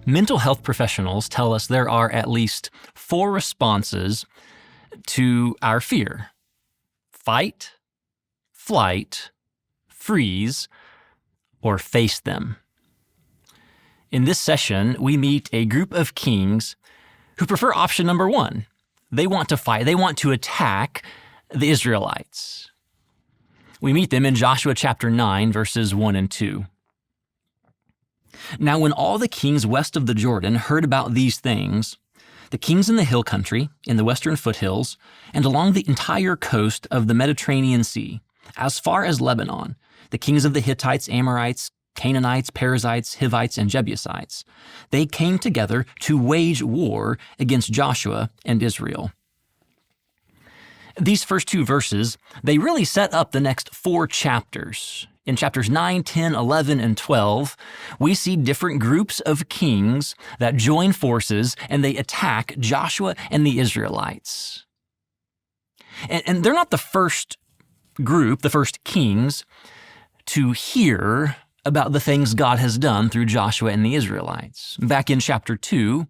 Mental health professionals tell us there are at least 4 responses to our fear: fight, flight, freeze, or face them. In this session, we meet a group of kings who prefer option number 1. They want to fight. They want to attack the Israelites. We meet them in Joshua chapter 9, verses 1 and 2. Now, when all the kings west of the Jordan heard about these things, the kings in the hill country, in the western foothills, and along the entire coast of the Mediterranean Sea, as far as Lebanon, the kings of the Hittites, Amorites, Canaanites, Perizzites, Hivites, and Jebusites, they came together to wage war against Joshua and Israel. These first 2 verses, they really set up the next 4 chapters. In chapters 9, 10, 11, and 12, we see different groups of kings that join forces and they attack Joshua and the Israelites. And they're not the first group, the first kings, to hear about the things God has done through Joshua and the Israelites. Back in chapter 2,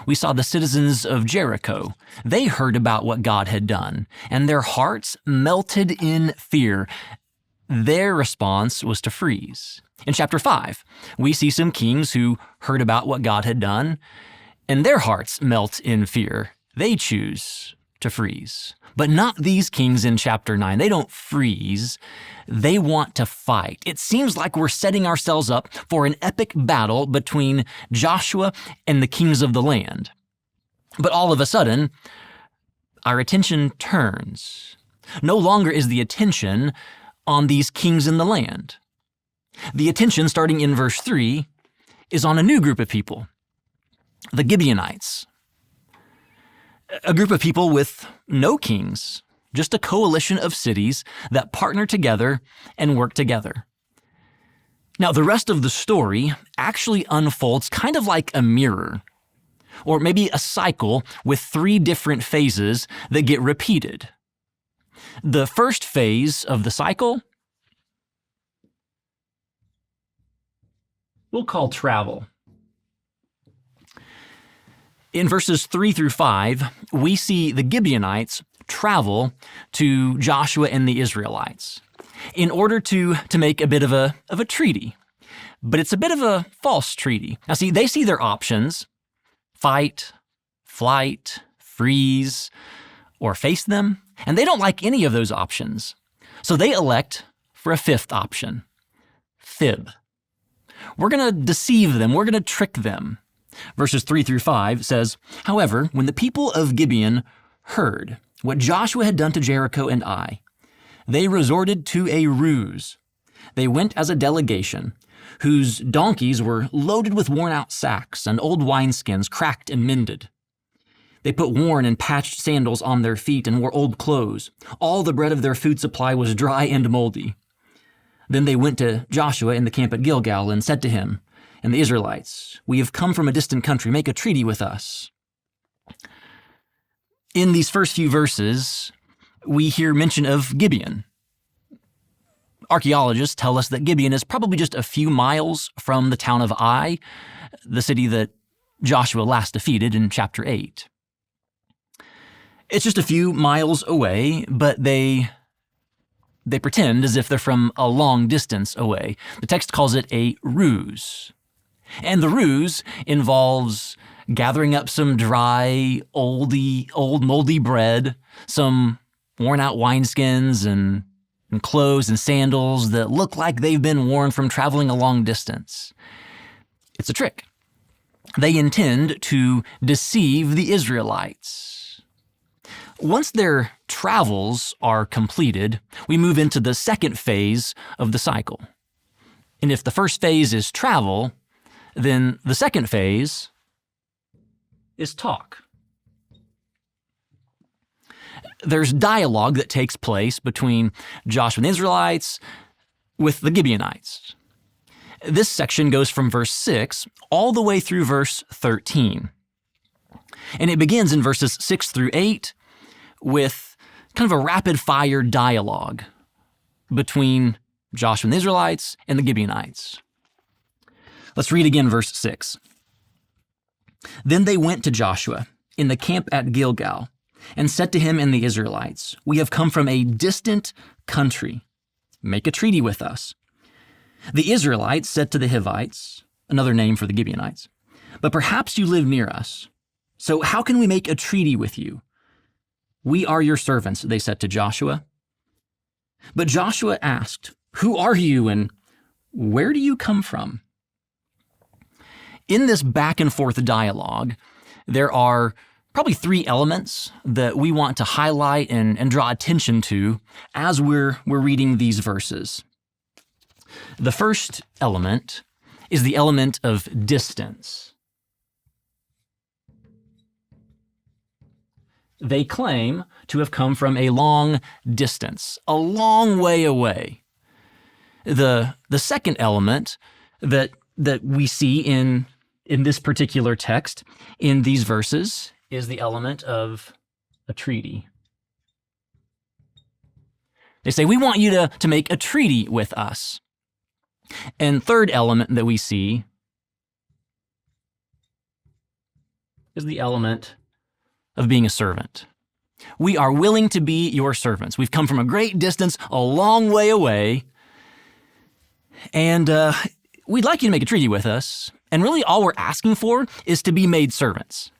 we saw the citizens of Jericho. They heard about what God had done, and their hearts melted in fear. Their response was to freeze. In chapter 5, we see some kings who heard about what God had done, and their hearts melt in fear. They choose to freeze. But not these kings in chapter 9. They don't freeze. They want to fight. It seems like we're setting ourselves up for an epic battle between Joshua and the kings of the land. But all of a sudden, our attention turns. No longer is the attention on these kings in the land. The attention, starting in verse 3, is on a new group of people, the Gibeonites. A group of people with no kings, just a coalition of cities that partner together and work together. Now, the rest of the story actually unfolds kind of like a mirror, or maybe a cycle with 3 different phases that get repeated. The first phase of the cycle we'll call travel. In verses 3 through 5, we see the Gibeonites travel to Joshua and the Israelites in order to make a bit of a treaty. But it's a bit of a false treaty. Now see, they see their options: fight, flight, freeze, or face them, and they don't like any of those options. So they elect for a 5th option: fib. We're going to deceive them. We're going to trick them. Verses 3 through 5 says, "However, when the people of Gibeon heard what Joshua had done to Jericho and Ai, they resorted to a ruse. They went as a delegation, whose donkeys were loaded with worn-out sacks and old wineskins cracked and mended. They put worn and patched sandals on their feet and wore old clothes. All the bread of their food supply was dry and moldy. Then they went to Joshua in the camp at Gilgal and said to him and the Israelites, 'We have come from a distant country. Make a treaty with us.'" In these first few verses, we hear mention of Gibeon. Archaeologists tell us that Gibeon is probably just a few miles from the town of Ai, the city that Joshua last defeated in chapter 8. It's just a few miles away, but they pretend as if they're from a long distance away. The text calls it a ruse. And the ruse involves gathering up some dry, old moldy bread, some worn-out wineskins and clothes and sandals that look like they've been worn from traveling a long distance. It's a trick. They intend to deceive the Israelites. Once their travels are completed, we move into the second phase of the cycle. And if the first phase is travel, then the second phase is talk. There's dialogue that takes place between Joshua and the Israelites with the Gibeonites. This section goes from verse 6 all the way through verse 13. And it begins in verses 6 through 8 with kind of a rapid-fire dialogue between Joshua and the Israelites and the Gibeonites. Let's read again verse 6. Then they went to Joshua in the camp at Gilgal and said to him and the Israelites, "We have come from a distant country. Make a treaty with us." The Israelites said to the Hivites, another name for the Gibeonites, "But perhaps you live near us. So how can we make a treaty with you?" "We are your servants," they said to Joshua. But Joshua asked, "Who are you and where do you come from?" In this back and forth dialogue, there are probably three elements that we want to highlight and draw attention to as we're reading these verses. The first element is the element of distance. They claim to have come from a long distance, a long way away. The second element that we see in this particular text, in these verses, is the element of a treaty. They say, "We want you to make a treaty with us." And third element that we see is the element of being a servant. "We are willing to be your servants. We've come from a great distance, a long way away, and we'd like you to make a treaty with us. And really all we're asking for is to be made servants."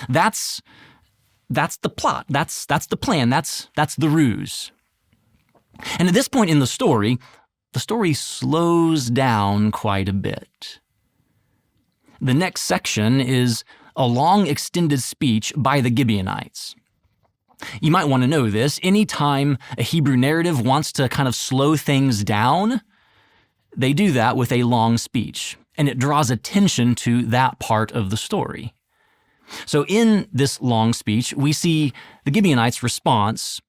That's the plot. That's the plan. That's the ruse. And at this point in the story slows down quite a bit. The next section is a long extended speech by the Gibeonites. You might want to know this. Anytime a Hebrew narrative wants to kind of slow things down, they do that with a long speech, and it draws attention to that part of the story. So in this long speech, we see the Gibeonites' response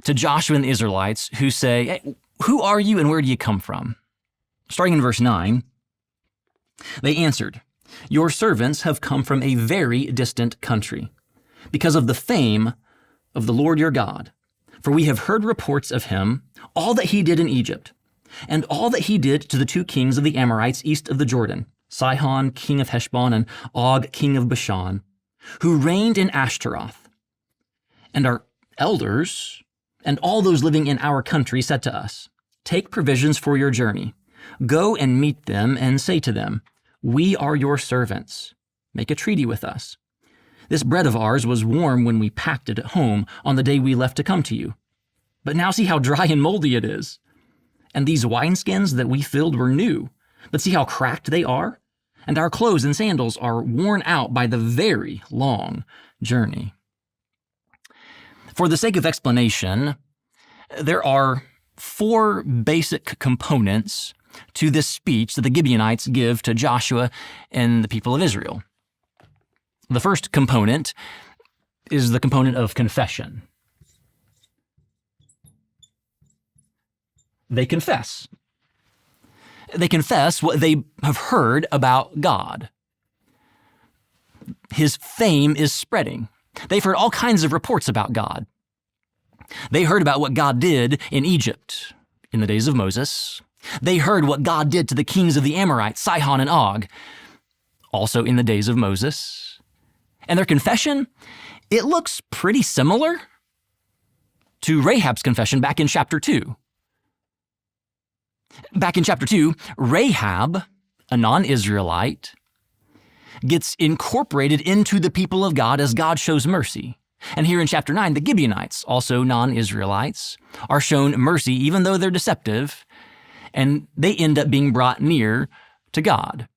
to Joshua and the Israelites, who say, "Hey, who are you and where do you come from?" Starting in verse 9, they answered, "Your servants have come from a very distant country, because of the fame of the Lord your God. For we have heard reports of him, all that he did in Egypt, and all that he did to the two kings of the Amorites east of the Jordan, Sihon, king of Heshbon, and Og, king of Bashan, who reigned in Ashtaroth. And our elders and all those living in our country said to us, 'Take provisions for your journey. Go and meet them and say to them, we are your servants. Make a treaty with us. This bread of ours was warm when we packed it at home on the day we left to come to you. But now see how dry and moldy it is. And these wineskins that we filled were new, but see how cracked they are? And our clothes and sandals are worn out by the very long journey.'" For the sake of explanation, there are four basic components to this speech that the Gibeonites give to Joshua and the people of Israel. The first component is the component of confession. They confess. They confess what they have heard about God. His fame is spreading. They've heard all kinds of reports about God. They heard about what God did in Egypt in the days of Moses. They heard what God did to the kings of the Amorites, Sihon and Og, also in the days of Moses. And their confession, it looks pretty similar to Rahab's confession back in chapter 2. Back in chapter 2, Rahab, a non-Israelite, gets incorporated into the people of God as God shows mercy. And here in chapter 9, the Gibeonites, also non-Israelites, are shown mercy even though they're deceptive, and they end up being brought near to God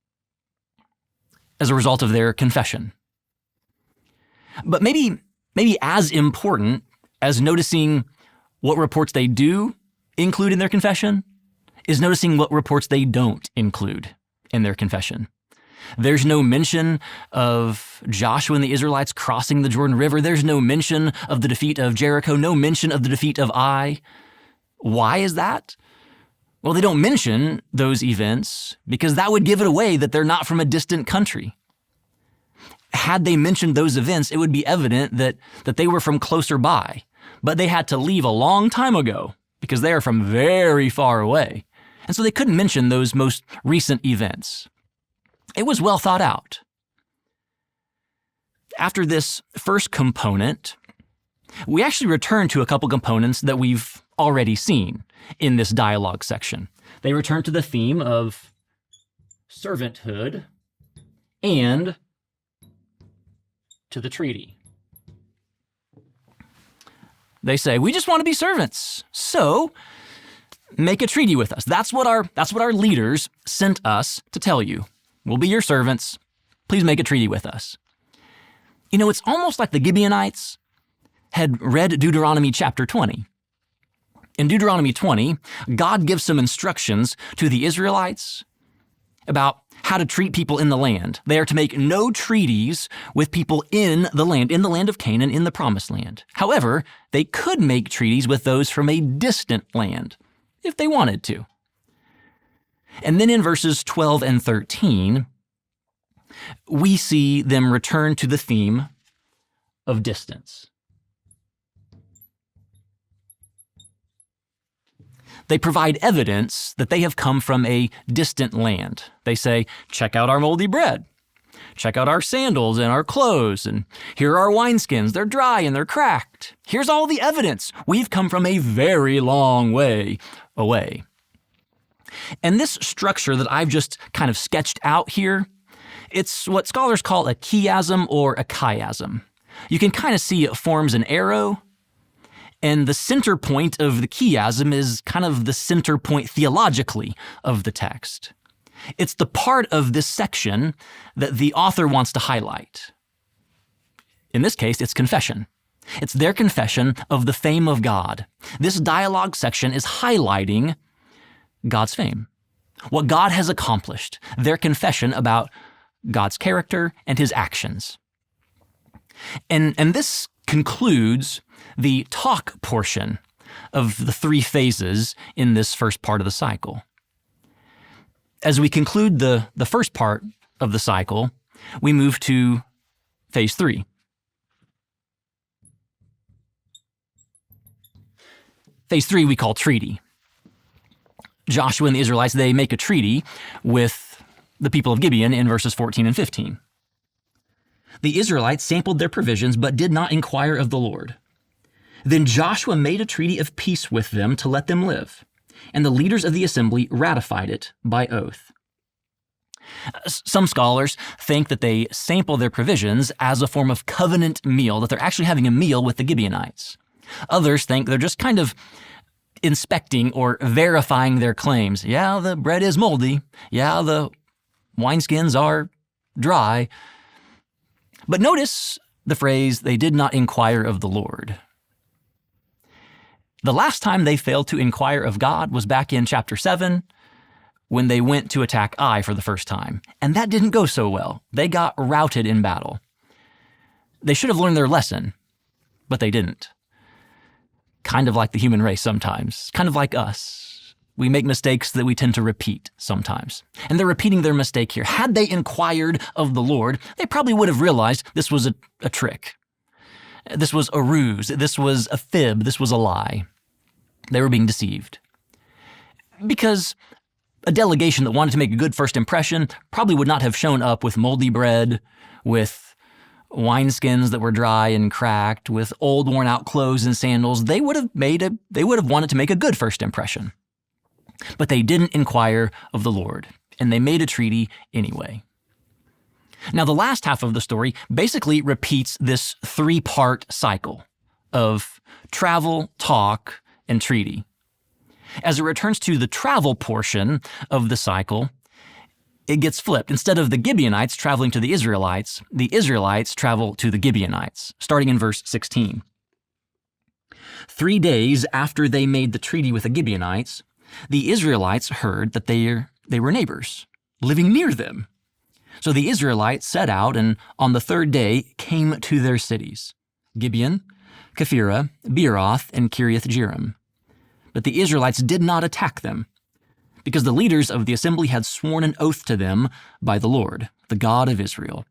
as a result of their confession. But maybe as important as noticing what reports they do include in their confession is noticing what reports they don't include in their confession. There's no mention of Joshua and the Israelites crossing the Jordan River. There's no mention of the defeat of Jericho, no mention of the defeat of Ai. Why is that? Well, they don't mention those events because that would give it away that they're not from a distant country. Had they mentioned those events, it would be evident that they were from closer by, but they had to leave a long time ago because they are from very far away. And so they couldn't mention those most recent events. It was well thought out. after this first component, we actually return to a couple components that we've already seen in this dialogue section. They return to the theme of servanthood and to the treaty. They say, we just want to be servants, so make a treaty with us. That's what our leaders sent us to tell you. We'll be your servants. Please make a treaty with us. You know, it's almost like the Gibeonites had read Deuteronomy chapter 20. In Deuteronomy 20, God gives some instructions to the Israelites about how to treat people in the land. They are to make no treaties with people in the land of Canaan, in the promised land. However, they could make treaties with those from a distant land, if they wanted to. And then in verses 12 and 13, we see them return to the theme of distance. They provide evidence that they have come from a distant land. They say, check out our moldy bread. Check out our sandals and our clothes. And here are our wineskins. They're dry and they're cracked. Here's all the evidence. We've come from a very long way away. And this structure that I've just kind of sketched out here, it's what scholars call a chiasm or a chiasm. You can kind of see it forms an arrow, and the center point of the chiasm is kind of the center point theologically of the text. It's the part of this section that the author wants to highlight. In this case, it's confession. It's their confession of the fame of God. This dialogue section is highlighting God's fame, what God has accomplished, their confession about God's character and his actions. And this concludes the talk portion of the three phases in this first part of the cycle. As we conclude the first part of the cycle, we move to phase 3. Phase 3 we call treaty. Joshua and the Israelites, they make a treaty with the people of Gibeon in verses 14 and 15. The Israelites sampled their provisions but did not inquire of the Lord. Then Joshua made a treaty of peace with them to let them live, and the leaders of the assembly ratified it by oath. Some scholars think that they sample their provisions as a form of covenant meal, that they're actually having a meal with the Gibeonites. Others think they're just kind of inspecting or verifying their claims. Yeah, the bread is moldy. Yeah, the wineskins are dry. But notice the phrase, they did not inquire of the Lord. The last time they failed to inquire of God was back in chapter 7 when they went to attack Ai for the first time. And that didn't go so well. They got routed in battle. They should have learned their lesson, but they didn't. Kind of like the human race sometimes, kind of like us. We make mistakes that we tend to repeat sometimes. And they're repeating their mistake here. Had they inquired of the Lord, they probably would have realized this was a trick. This was a ruse. This was a fib. This was a lie. They were being deceived. Because a delegation that wanted to make a good first impression probably would not have shown up with moldy bread, with wineskins that were dry and cracked, with old worn out clothes and sandals. They would have wanted to make a good first impression. But they didn't inquire of the Lord, and they made a treaty anyway. Now, the last half of the story basically repeats this 3-part cycle of travel, talk, and treaty. As it returns to the travel portion of the cycle, it gets flipped. Instead of the Gibeonites traveling to the Israelites travel to the Gibeonites, starting in verse 16. 3 days after they made the treaty with the Gibeonites, the Israelites heard that they were neighbors, living near them. So the Israelites set out and on the 3rd day came to their cities, Gibeon, Kephirah, Beeroth, and Kiriath Jearim. But the Israelites did not attack them, because the leaders of the assembly had sworn an oath to them by the Lord, the God of Israel.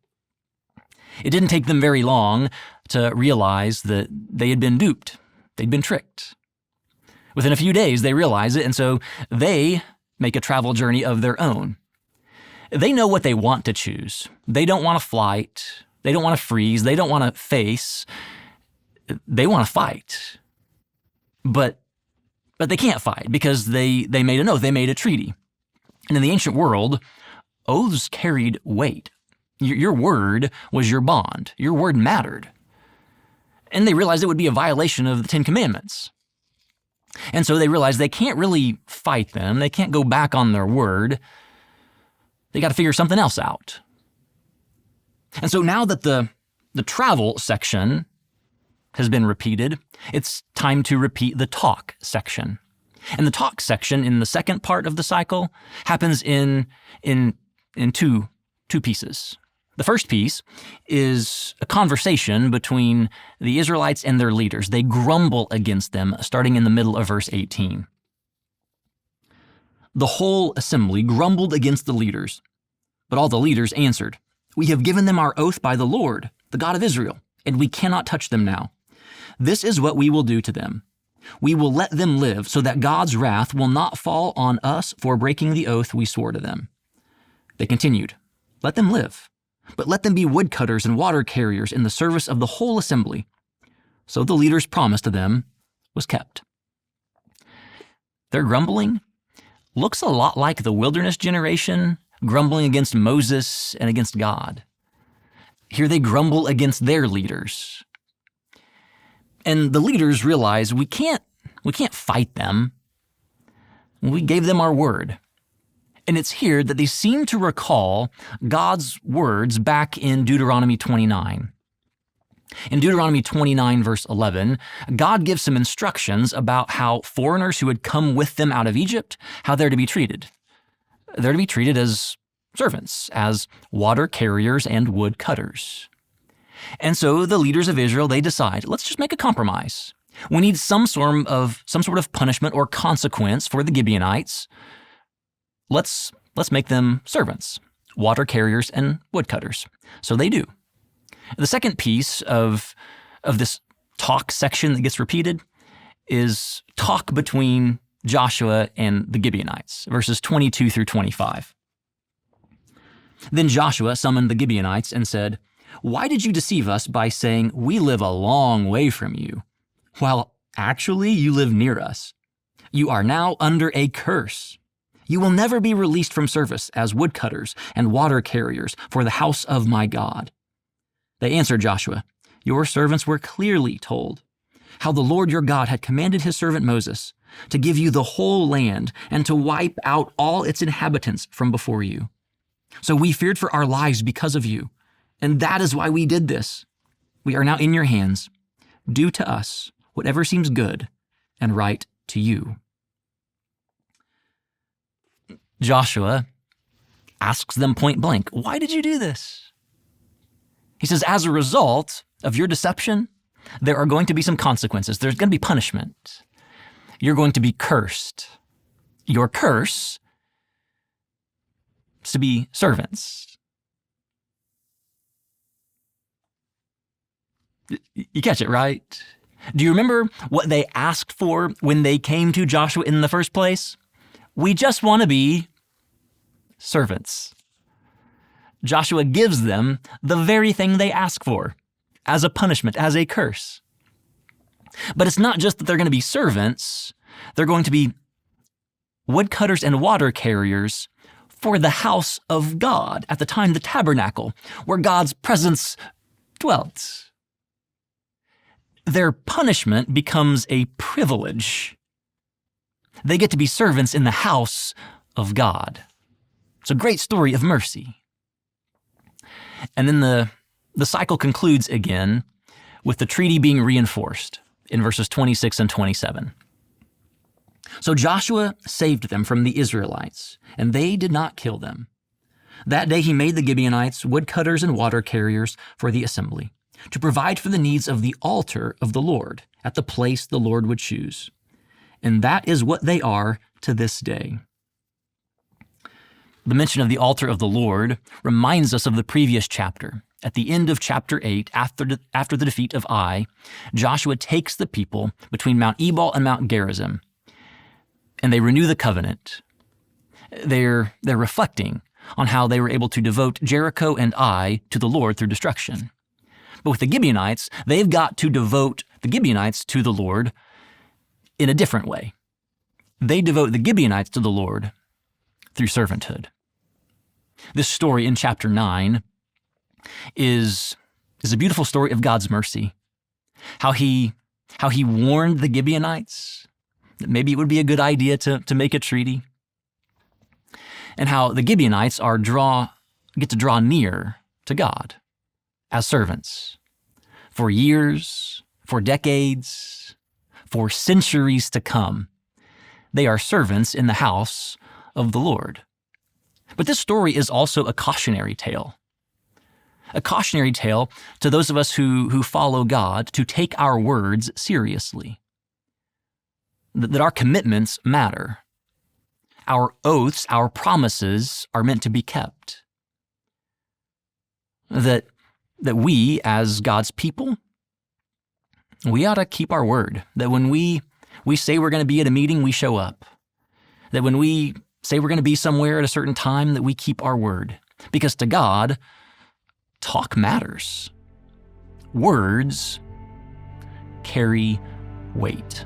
It didn't take them very long to realize that they had been duped. They'd been tricked. Within a few days, they realize it, and so they make a travel journey of their own. They know what they want to choose. They don't want a flight They don't want to freeze. They don't want to face. They want to fight. But they can't fight because they made an oath. They made a treaty. And in the ancient world, oaths carried weight. Your word was your bond. Your word mattered. And they realized it would be a violation of the Ten Commandments. And so they realized they can't really fight them. They can't go back on their word. They got to figure something else out. And so now that the travel section has been repeated, it's time to repeat the talk section. And the talk section in the second part of the cycle happens in two pieces. The first piece is a conversation between the Israelites and their leaders. They grumble against them, starting in the middle of verse 18. The whole assembly grumbled against the leaders, but all the leaders answered, "We have given them our oath by the Lord, the God of Israel, and we cannot touch them now. This is what we will do to them. We will let them live so that God's wrath will not fall on us for breaking the oath we swore to them." They continued, "Let them live, but let them be woodcutters and water carriers in the service of the whole assembly." So the leader's promise to them was kept. Their grumbling looks a lot like the wilderness generation grumbling against Moses and against God. Here they grumble against their leaders. And the leaders realize we can't fight them. We gave them our word. And it's here that they seem to recall God's words back in Deuteronomy 29. In Deuteronomy 29, verse 11, God gives some instructions about how foreigners who had come with them out of Egypt, how they're to be treated. They're to be treated as servants, as water carriers and wood cutters. And so the leaders of Israel, they decide, let's just make a compromise. We need some sort of punishment or consequence for the Gibeonites. Let's make them servants, water carriers and woodcutters. So they do. The second piece of this talk section that gets repeated is talk between Joshua and the Gibeonites, verses 22 through 25. Then Joshua summoned the Gibeonites and said, "Why did you deceive us by saying, 'We live a long way from you,' while actually you live near us? You are now under a curse. You will never be released from service as woodcutters and water carriers for the house of my God." They answered Joshua, "Your servants were clearly told how the Lord your God had commanded his servant Moses to give you the whole land and to wipe out all its inhabitants from before you. So we feared for our lives because of you, and that is why we did this. We are now in your hands. Do to us whatever seems good and right to you." Joshua asks them point blank, "Why did you do this?" He says, as a result of your deception, there are going to be some consequences. There's going to be punishment. You're going to be cursed. Your curse is to be servants. You catch it, right? Do you remember what they asked for when they came to Joshua in the first place? We just want to be servants. Joshua gives them the very thing they ask for as a punishment, as a curse. But it's not just that they're going to be servants. They're going to be woodcutters and water carriers for the house of God, at the time the tabernacle, where God's presence dwelt. Their punishment becomes a privilege. They get to be servants in the house of God. It's a great story of mercy. And then the cycle concludes again with the treaty being reinforced in verses 26 and 27. So Joshua saved them from the Israelites, and they did not kill them. That day he made the Gibeonites woodcutters and water carriers for the assembly, to provide for the needs of the altar of the Lord at the place the Lord would choose. And that is what they are to this day. The mention of the altar of the Lord reminds us of the previous chapter. At the end of chapter 8, after the defeat of Ai, Joshua takes the people between Mount Ebal and Mount Gerizim, and they renew the covenant. They're reflecting on how they were able to devote Jericho and Ai to the Lord through destruction. But with the Gibeonites, they've got to devote the Gibeonites to the Lord in a different way. They devote the Gibeonites to the Lord through servanthood. This story in chapter 9 is a beautiful story of God's mercy. How he warned the Gibeonites that maybe it would be a good idea to make a treaty. And how the Gibeonites get to draw near to God as servants for years, for decades, for centuries to come. They are servants in the house of the Lord. But this story is also a cautionary tale. A cautionary tale to those of us who follow God to take our words seriously. That our commitments matter. Our oaths, our promises are meant to be kept. That we, as God's people, we ought to keep our word. That when we say we're going to be at a meeting, we show up. That when we say we're going to be somewhere at a certain time, that we keep our word. Because to God, talk matters. Words carry weight.